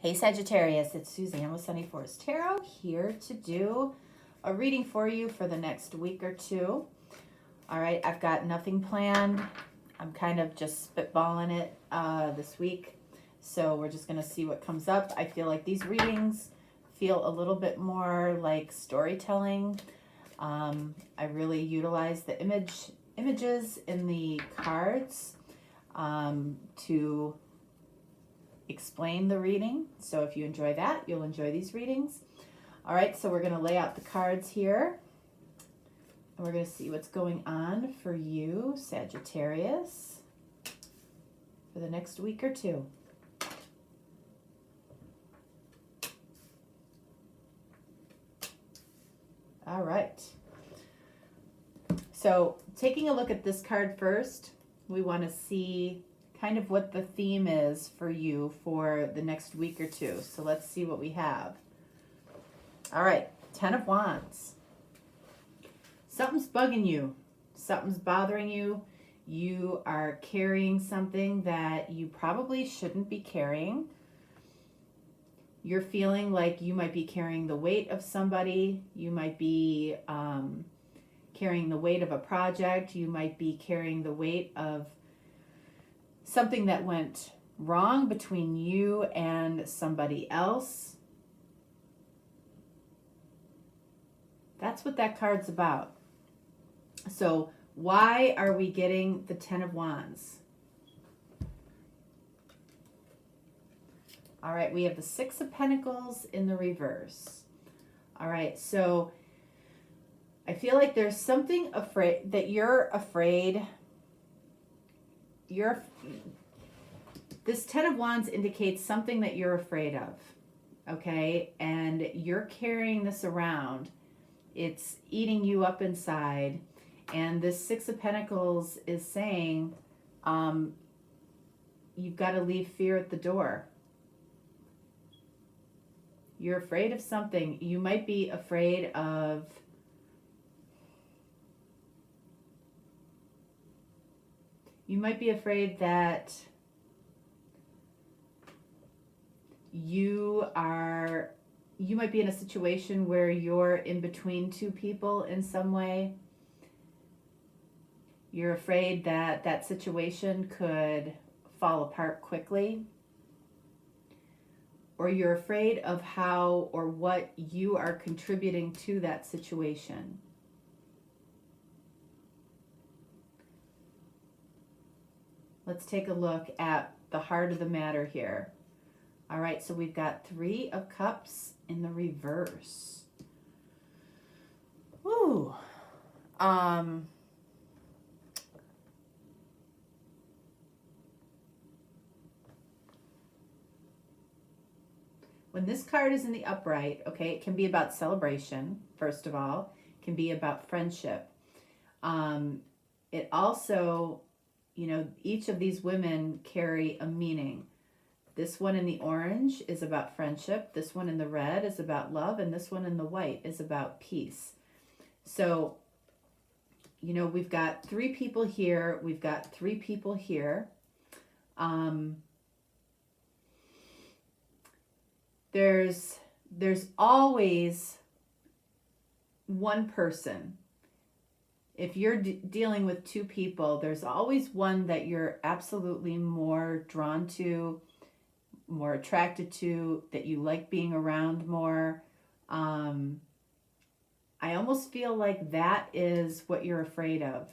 Hey Sagittarius, it's Suzanne with Sunny Forest Tarot here to do a reading for you for the next week or two. All right, I've got nothing planned. I'm kind of just spitballing it this week. So we're just going to see what comes up. I feel like these readings feel a little bit more like storytelling. I really utilize the images in the cards to explain the reading. So if you enjoy that, you'll enjoy these readings. All right, so we're going to lay out the cards here. And we're going to see what's going on for you, Sagittarius, for the next week or two. All right. So taking a look at this card first, we want to see kind of what the theme is for you for the next week or two. So let's see what we have. All right, 10 of Wands. Something's bugging you. Something's bothering you. You are carrying something that you probably shouldn't be carrying. You're feeling like you might be carrying the weight of somebody. You might be carrying the weight of a project. You might be carrying the weight of something that went wrong between you and somebody else. That's what that card's about. So why are we getting the 10 of Wands? All right, we have the 6 of Pentacles in the reverse. All right, so I feel like there's something afraid that you're afraid. This 10 of Wands indicates something that you're afraid of, okay? And you're carrying this around. It's eating you up inside. And this 6 of Pentacles is saying you've got to leave fear at the door. You're afraid of something. You might be afraid of that you might be in a situation where you're in between two people in some way. You're afraid that that situation could fall apart quickly. Or you're afraid of how or what you are contributing to that situation. Let's take a look at the heart of the matter here. All right, so we've got 3 of Cups in the reverse. Woo. When this card is in the upright, okay, it can be about celebration, first of all. It can be about friendship. It also, you know, each of these women carry a meaning. This one in the orange is about friendship. This one in the red is about love. And this one in the white is about peace. So, you know, we've got 3 people here. We've got 3 people here. There's always one person. If you're dealing with 2 people, there's always one that you're absolutely more drawn to, more attracted to, that you like being around more. I almost feel like that is what you're afraid of.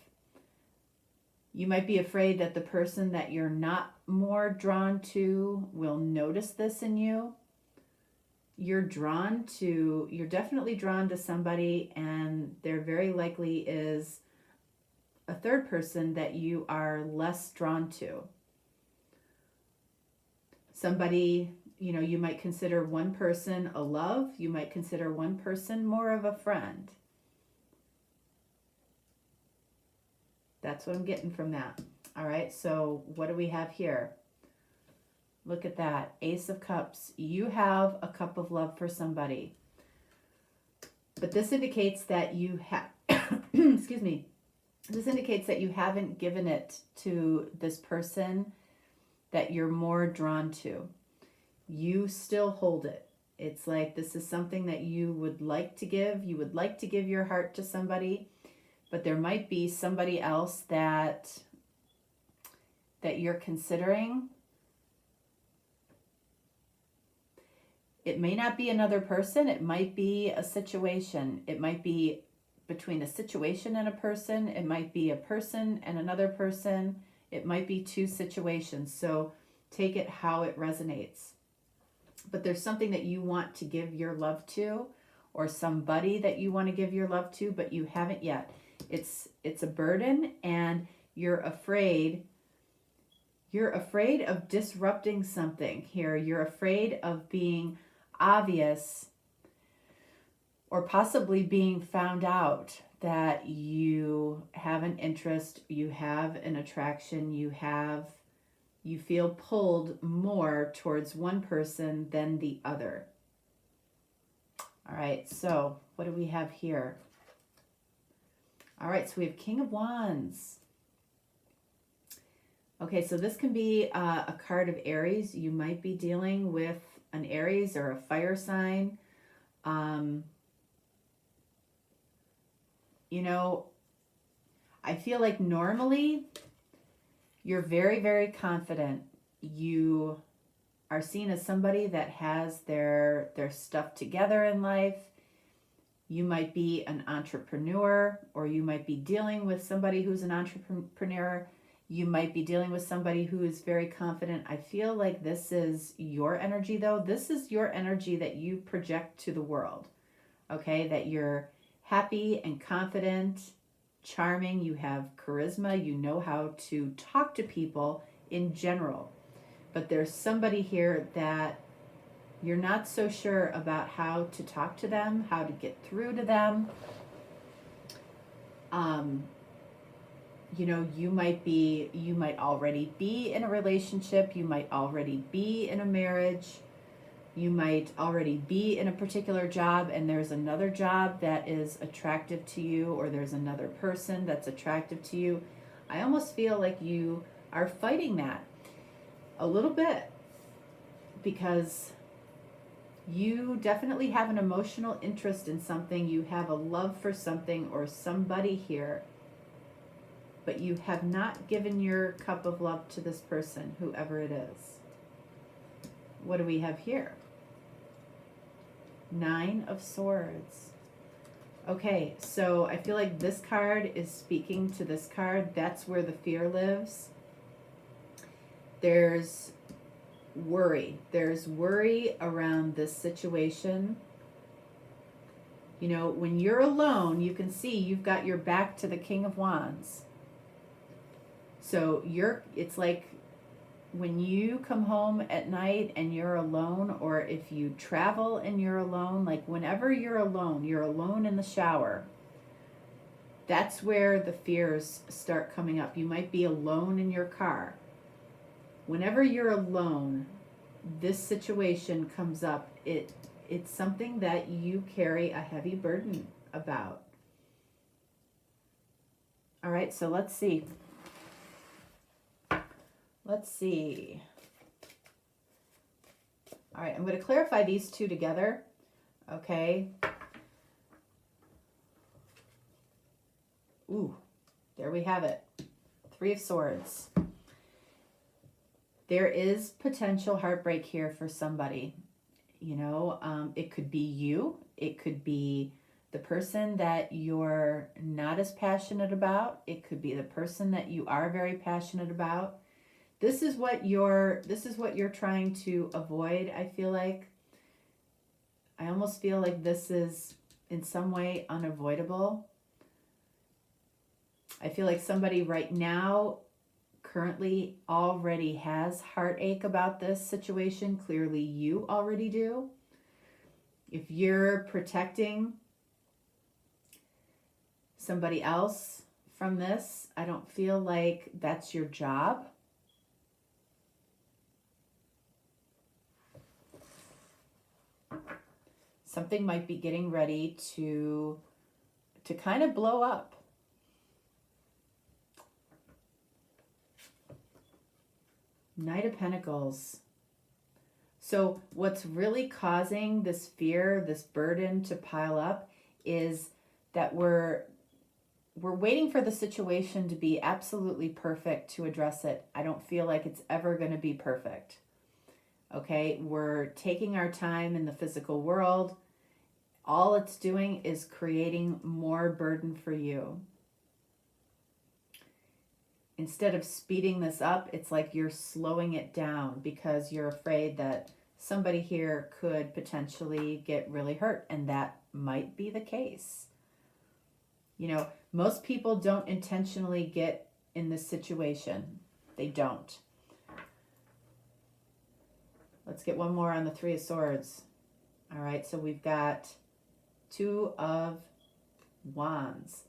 You might be afraid that the person that you're not more drawn to will notice this in you. You're definitely drawn to somebody, and there very likely is a third person that you are less drawn to. Somebody, you know, you might consider one person a love. You might consider one person more of a friend. That's what I'm getting from that. All right, so what do we have here? Look at that, Ace of Cups. You have a cup of love for somebody. But this indicates that you have, excuse me, this indicates that you haven't given it to this person that you're more drawn to. you still hold it. It's like this is something that you would like to give. You would like to give your heart to somebody, but there might be somebody else that you're considering. It may not be another person. It might be a situation. It might be between a situation and a person. It might be a person and another person. It might be two situations. So take it how it resonates. But there's something that you want to give your love to, or somebody that you want to give your love to, but you haven't yet. It's a burden, and you're afraid of disrupting something here. You're afraid of being obvious, or possibly being found out that you have an interest, you have an attraction, you feel pulled more towards one person than the other. All right, so what do we have here? All right, so we have King of Wands. Okay, so this can be a card of Aries. You might be dealing with an Aries or a fire sign. You know, I feel like normally you're very, very confident. You are seen as somebody that has their stuff together in life. You might be an entrepreneur, or you might be dealing with somebody who's an entrepreneur. You might be dealing with somebody who is very confident. I feel like this is your energy, though. This is your energy that you project to the world, okay? That you're happy and confident, charming, you have charisma, you know how to talk to people in general. But there's somebody here that you're not so sure about how to talk to them, how to get through to them. You know, you might already be in a relationship, you might already be in a marriage, you might already be in a particular job, and there's another job that is attractive to you, or there's another person that's attractive to you. I almost feel like you are fighting that a little bit, because you definitely have an emotional interest in something. You have a love for something or somebody here, but you have not given your cup of love to this person, whoever it is. What do we have here? Nine of Swords. Okay, so I feel like this card is speaking to this card. That's where the fear lives. There's worry. There's worry around this situation. You know, when you're alone, you can see you've got your back to the King of Wands. So it's like when you come home at night and you're alone, or if you travel and you're alone, like whenever you're alone in the shower, that's where the fears start coming up. You might be alone in your car. Whenever you're alone, this situation comes up. It's something that you carry a heavy burden about. All right, so let's see. Let's see. All right, I'm going to clarify these two together, okay? Ooh, there we have it. Three of Swords. There is potential heartbreak here for somebody. You know, it could be you. It could be the person that you're not as passionate about. It could be the person that you are very passionate about. This is what you're trying to avoid, I feel like. I almost feel like this is in some way unavoidable. I feel like somebody right now currently already has heartache about this situation. Clearly you already do. If you're protecting somebody else from this, I don't feel like that's your job. Something might be getting ready to kind of blow up. Knight of Pentacles. So what's really causing this fear, this burden to pile up is that we're waiting for the situation to be absolutely perfect to address it. I don't feel like it's ever going to be perfect. Okay, we're taking our time in the physical world. All it's doing is creating more burden for you. Instead of speeding this up, it's like you're slowing it down because you're afraid that somebody here could potentially get really hurt, and that might be the case. You know, most people don't intentionally get in this situation. They don't. Let's get one more on the Three of Swords. All right, so we've got Two of Wands.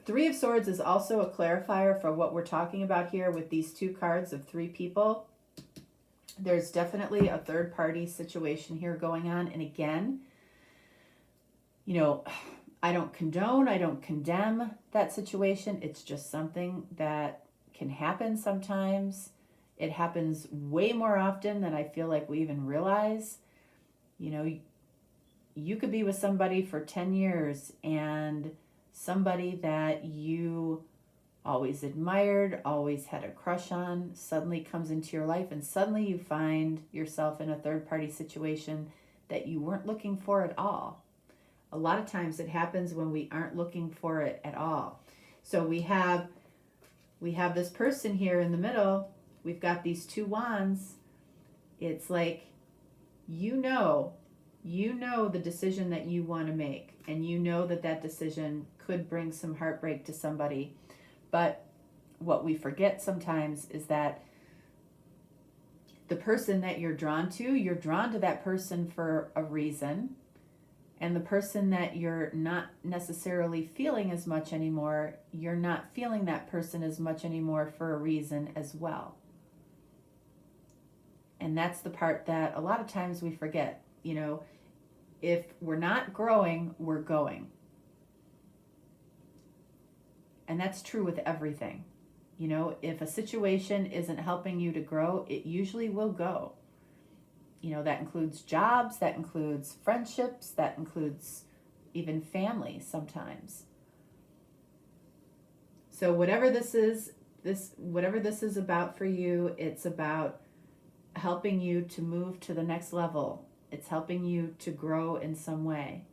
Three of Swords is also a clarifier for what we're talking about here with these two cards of three people. There's definitely a third party situation here going on. And again, you know, I don't condone, I don't condemn that situation. It's just something that can happen sometimes. It happens way more often than I feel like we even realize. You know, you could be with somebody for 10 years and somebody that you always admired, always had a crush on, suddenly comes into your life, and suddenly you find yourself in a third-party situation that you weren't looking for at all. A lot of times it happens when we aren't looking for it at all. So we have this person here in the middle. We've got these two wands. It's like, you know the decision that you want to make, and you know that decision could bring some heartbreak to somebody. But what we forget sometimes is that the person that you're drawn to that person for a reason. And the person that you're not necessarily feeling as much anymore, you're not feeling that person as much anymore for a reason as well. And that's the part that a lot of times we forget. You know, if we're not growing, we're going. And that's true with everything. You know, if a situation isn't helping you to grow, it usually will go. You know, that includes jobs, that includes friendships, that includes even family sometimes. So whatever this is about for you, it's about helping you to move to the next level. It's helping you to grow in some way.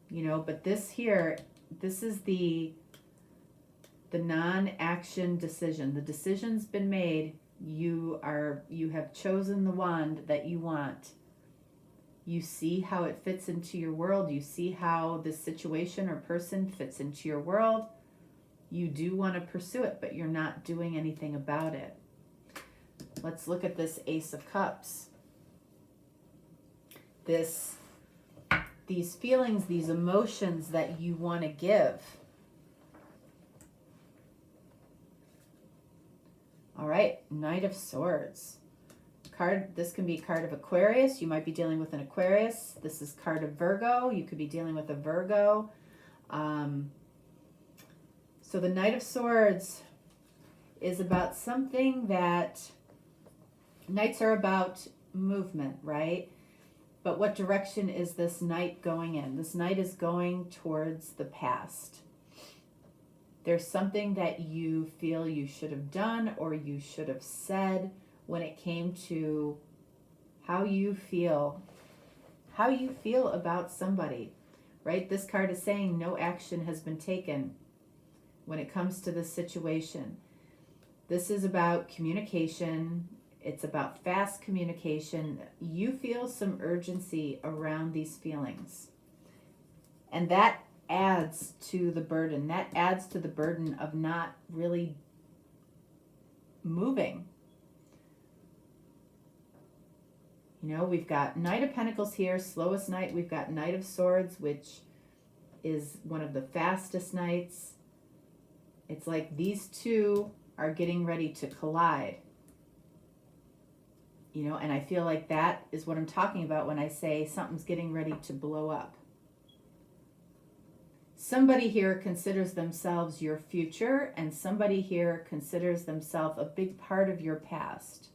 You know, but this is the non-action decision. The decision's been made. You have chosen the wand that you want. You see how it fits into your world. You see how this situation or person fits into your world. You do want to pursue it, but you're not doing anything about it. Let's look at this Ace of Cups. These feelings, these emotions that you want to give. All right, Knight of Swords. This can be a card of Aquarius. You might be dealing with an Aquarius. This is card of Virgo. You could be dealing with a Virgo. So the Knight of Swords is about something that Knights are about movement, right? But what direction is this Knight going in? This Knight is going towards the past. There's something that you feel you should have done or you should have said when it came to how you feel about somebody, right? This card is saying no action has been taken when it comes to this situation. This is about communication. It's about fast communication. You feel some urgency around these feelings. And that adds to the burden. That adds to the burden of not really moving. You know, we've got Knight of Pentacles here, slowest Knight. We've got Knight of Swords, which is one of the fastest Knights. It's like these two are getting ready to collide. You know, and I feel like that is what I'm talking about when I say something's getting ready to blow up. Somebody here considers themselves your future, and somebody here considers themselves a big part of your past.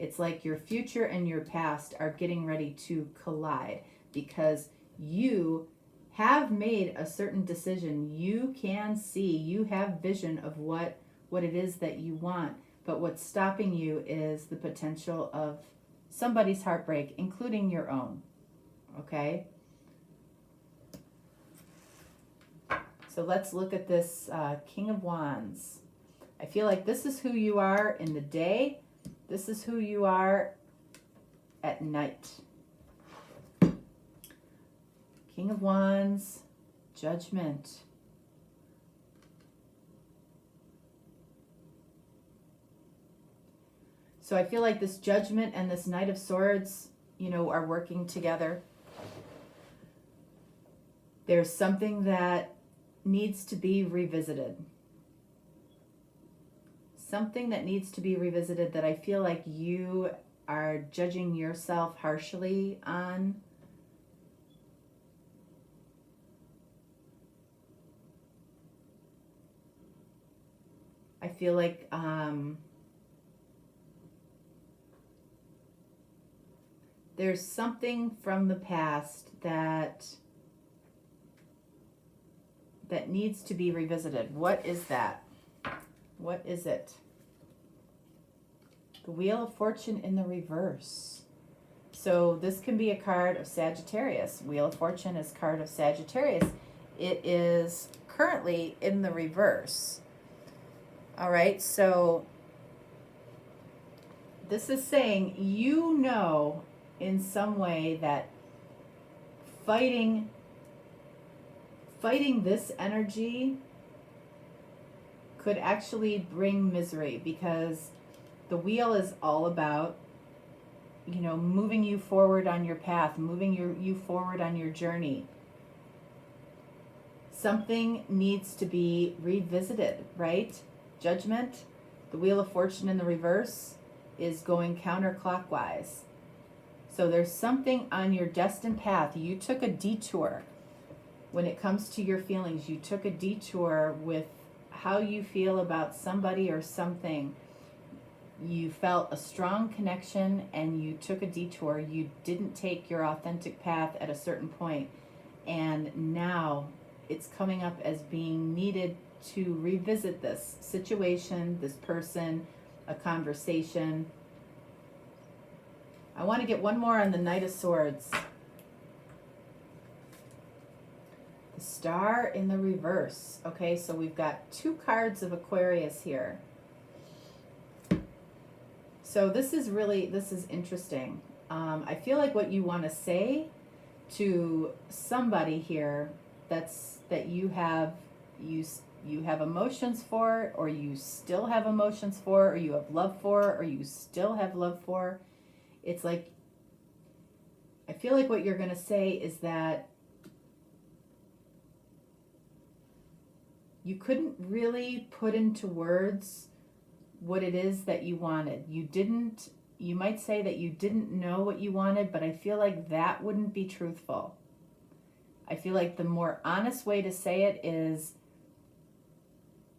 It's like your future and your past are getting ready to collide because you have made a certain decision. You can see, you have vision of what it is that you want, but what's stopping you is the potential of somebody's heartbreak, including your own. Okay? So let's look at this King of Wands. I feel like this is who you are in the day. This is who you are at night. King of Wands, Judgment. So I feel like this Judgment and this Knight of Swords, you know, are working together. There's something that needs to be revisited. Something that needs to be revisited that I feel like you are judging yourself harshly on. I feel like there's something from the past that needs to be revisited. What is that? What is it? The Wheel of Fortune in the reverse. So this can be a card of Sagittarius. Wheel of Fortune is card of Sagittarius. It is currently in the reverse. All right, so this is saying, you know, in some way that fighting this energy could actually bring misery, because the wheel is all about, you know, moving you forward on your path, moving you forward on your journey. Something needs to be revisited, right? Judgment, the Wheel of Fortune in the reverse, is going counterclockwise. So there's something on your destined path. You took a detour. When it comes to your feelings, you took a detour with how you feel about somebody or something. You felt a strong connection and you took a detour. You didn't take your authentic path at a certain point. And now it's coming up as being needed to revisit this situation, this person, a conversation. I want to get one more on the Knight of Swords. The Star in the reverse. Okay, so we've got two cards of Aquarius here. So this is interesting. I feel like what you want to say to somebody here that you have emotions for, or you still have emotions for, or you have love for, or you still have love for. It's like, I feel like what you're going to say is that you couldn't really put into words what it is that you wanted. You might say that you didn't know what you wanted, but I feel like that wouldn't be truthful. I feel like the more honest way to say it is,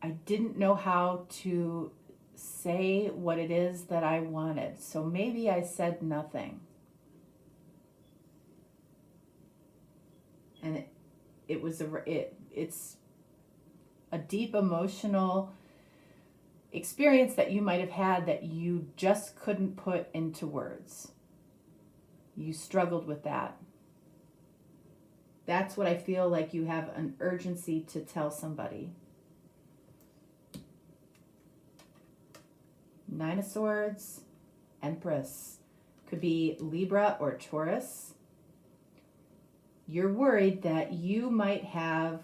I didn't know how to say what it is that I wanted, so maybe I said nothing. And it's a deep emotional experience that you might have had that you just couldn't put into words. You struggled with that. That's what I feel like you have an urgency to tell somebody. Nine of Swords, Empress. Could be Libra or Taurus. You're worried that you might have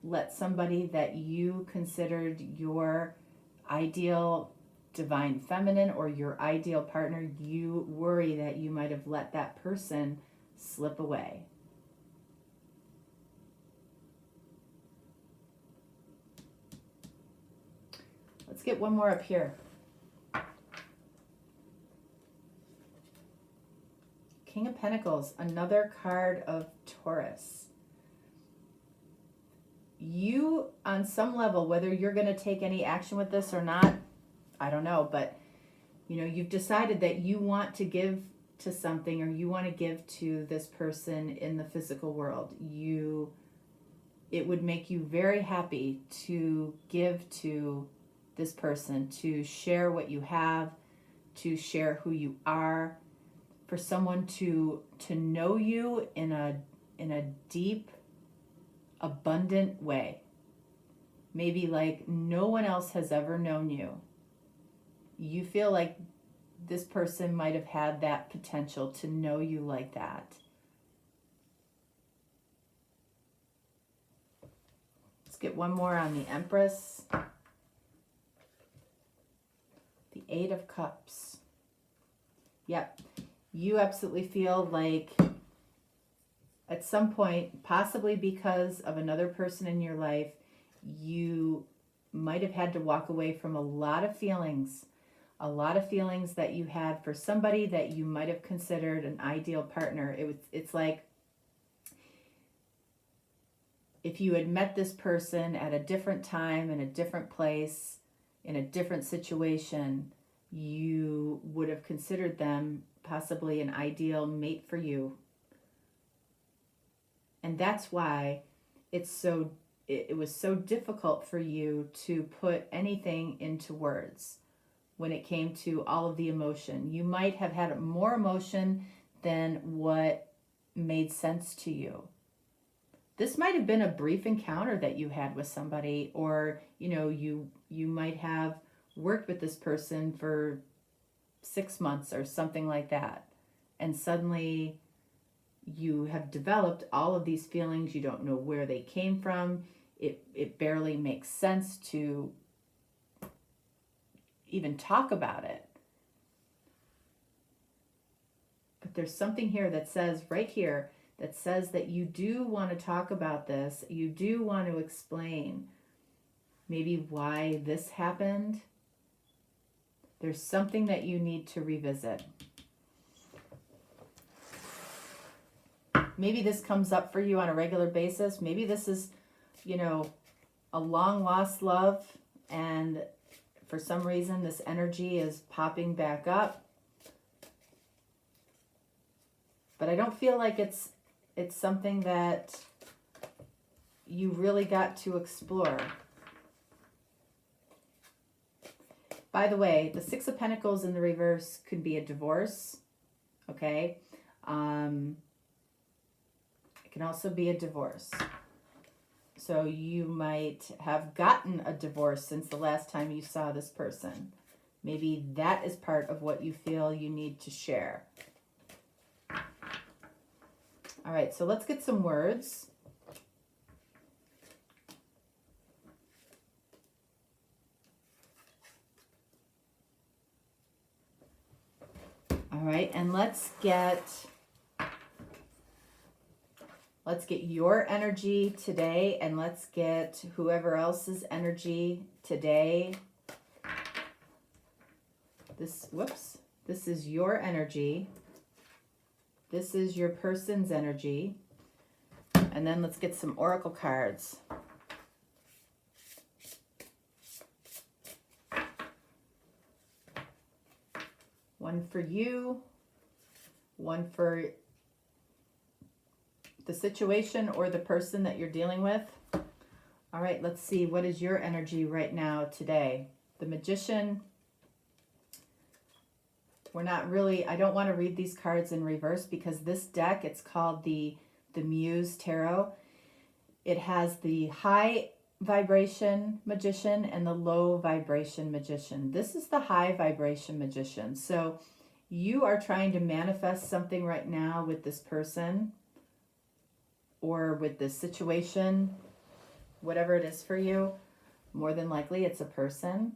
let somebody that you considered your ideal divine feminine or your ideal partner, you worry that you might have let that person slip away. Let's get one more up here. King of Pentacles, another card of Taurus. You, on some level, whether you're going to take any action with this or not, I don't know, but You know, you've decided that you want to give to something, or you want to give to this person in the physical world. It would make you very happy to give to this person, to share what you have, to share who you are, for someone to know you in a deep, abundant way. Maybe like no one else has ever known you. You feel like this person might have had that potential to know you like that. Let's get one more on the Empress. The Eight of Cups. Yep. You absolutely feel like at some point, possibly because of another person in your life, you might have had to walk away from a lot of feelings that you had for somebody that you might have considered an ideal partner. It's like if you had met this person at a different time, in a different place, in a different situation, you would have considered them possibly an ideal mate for you. And that's why it was so difficult for you to put anything into words when it came to all of the emotion. You might have had more emotion than what made sense to you. This might have been a brief encounter that you had with somebody, or you might have worked with this person for 6 months or something like that, and suddenly you have developed all of these feelings. You don't know where they came from. It barely makes sense to even talk about it. But there's something here that says, right here, that says that you do want to talk about this. You do want to explain maybe why this happened. There's something that you need to revisit. Maybe this comes up for you on a regular basis. Maybe this is, a long lost love, and for some reason this energy is popping back up. But I don't feel like it's something that you really got to explore. By the way, the Six of Pentacles in the reverse could be a divorce, okay? It can also be a divorce. So you might have gotten a divorce since the last time you saw this person. Maybe that is part of what you feel you need to share. All right, so let's get some words. All right, and let's get your energy today, and let's get whoever else's energy today. This is your energy. This is your person's energy. And then let's get some oracle cards. One for you, one for the situation or the person that you're dealing with. All right, let's see. What is your energy right now today? The Magician. I don't want to read these cards in reverse because this deck, it's called the Muse Tarot. It has the high vibration Magician and the low vibration Magician. This is the high vibration Magician. So you are trying to manifest something right now with this person or with this situation, whatever it is for you. More than likely it's a person.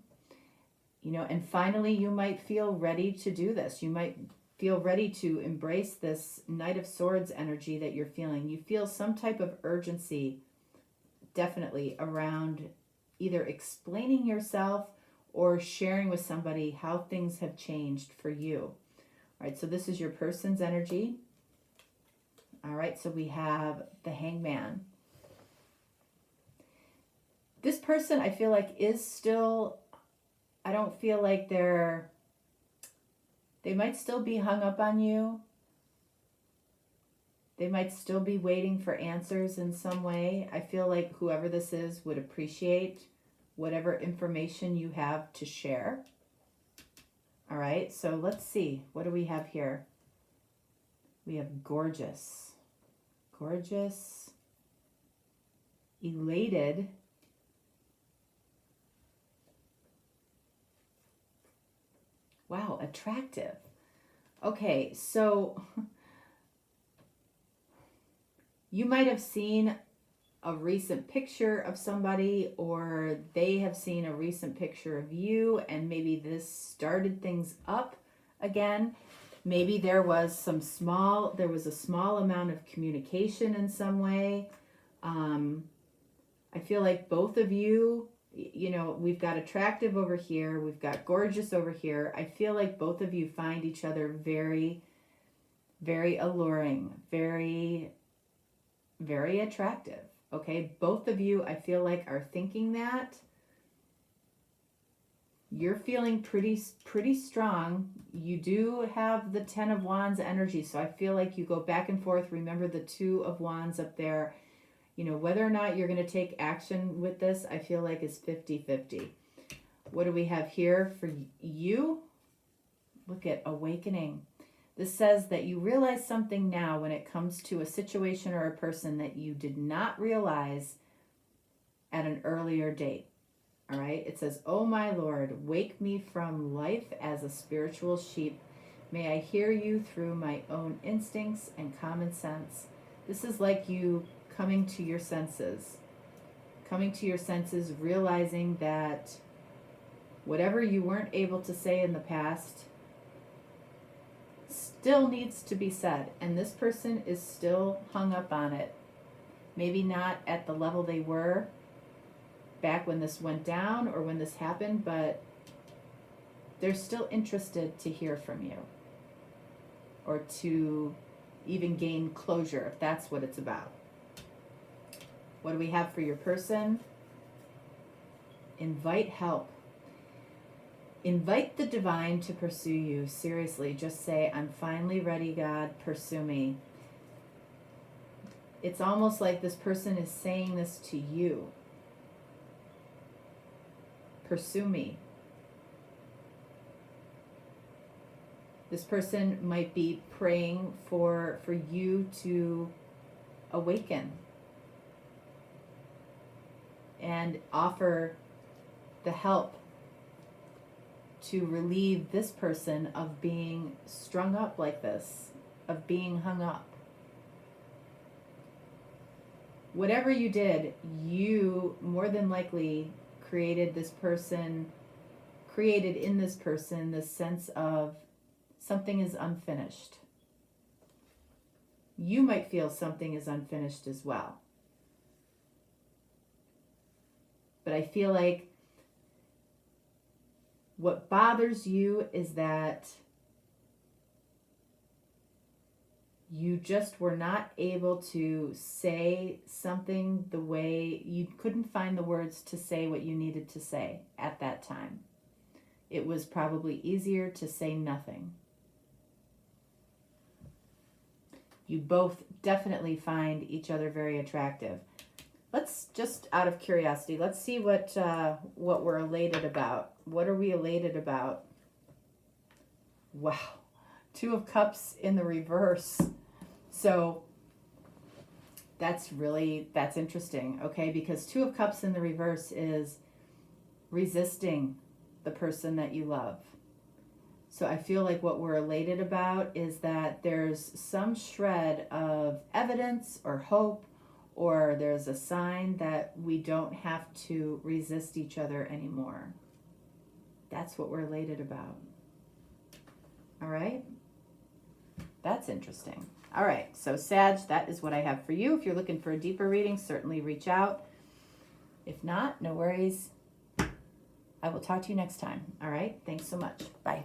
And finally you might feel ready to do this. You might feel ready to embrace this Knight of Swords energy that you're feeling. You feel some type of urgency, definitely, around either explaining yourself or sharing with somebody how things have changed for you. All right, so this is your person's energy. All right, so we have the Hangman. This person, I feel like, is still, I don't feel like they're They might still be hung up on you. They might still be waiting for answers in some way. I feel like whoever this is would appreciate whatever information you have to share. All right, so let's see. What do we have here? We have gorgeous. Gorgeous. Elated. Wow, attractive. Okay, so you might have seen a recent picture of somebody, or they have seen a recent picture of you, and maybe this started things up again. Maybe there was a small amount of communication in some way. I feel like both of you, you know, we've got attractive over here, we've got gorgeous over here. I feel like both of you find each other very, very alluring, very, very attractive. Okay, both of you, I feel like, are thinking that. You're feeling pretty strong. You do have the 10 of Wands energy, so I feel like you go back and forth. Remember the 2 of Wands up there. You know, whether or not you're going to take action with this, I feel like is 50-50. What do we have here for you? Look at awakening. This says that you realize something now when it comes to a situation or a person that you did not realize at an earlier date. All right. It says, "Oh my Lord, wake me from life as a spiritual sheep. May I hear you through my own instincts and common sense." This is like you coming to your senses. Coming to your senses, realizing that whatever you weren't able to say in the past still needs to be said. And this person is still hung up on it. Maybe not at the level they were back when this went down or when this happened, but they're still interested to hear from you or to even gain closure, if that's what it's about. What do we have for your person? Invite help. Invite the divine to pursue you. Seriously, just say, "I'm finally ready, God, pursue me." It's almost like this person is saying this to you. Pursue me. This person might be praying for you to awaken and offer the help to relieve this person of being strung up like this, of being hung up. Whatever you did, you more than likely created in this person this sense of something is unfinished. You might feel something is unfinished as well. But I feel like what bothers you is that you just were not able to say something the way you couldn't find the words to say what you needed to say at that time. It was probably easier to say nothing. You both definitely find each other very attractive. Let's just, out of curiosity, let's see what we're elated about. What are we elated about? Wow. 2 of Cups in the reverse. So that's interesting, okay? Because 2 of Cups in the reverse is resisting the person that you love. So I feel like what we're elated about is that there's some shred of evidence or hope, or there's a sign that we don't have to resist each other anymore. That's what we're elated about. All right? That's interesting. All right, so Sag, that is what I have for you. If you're looking for a deeper reading, certainly reach out. If not, no worries. I will talk to you next time. All right? Thanks so much. Bye.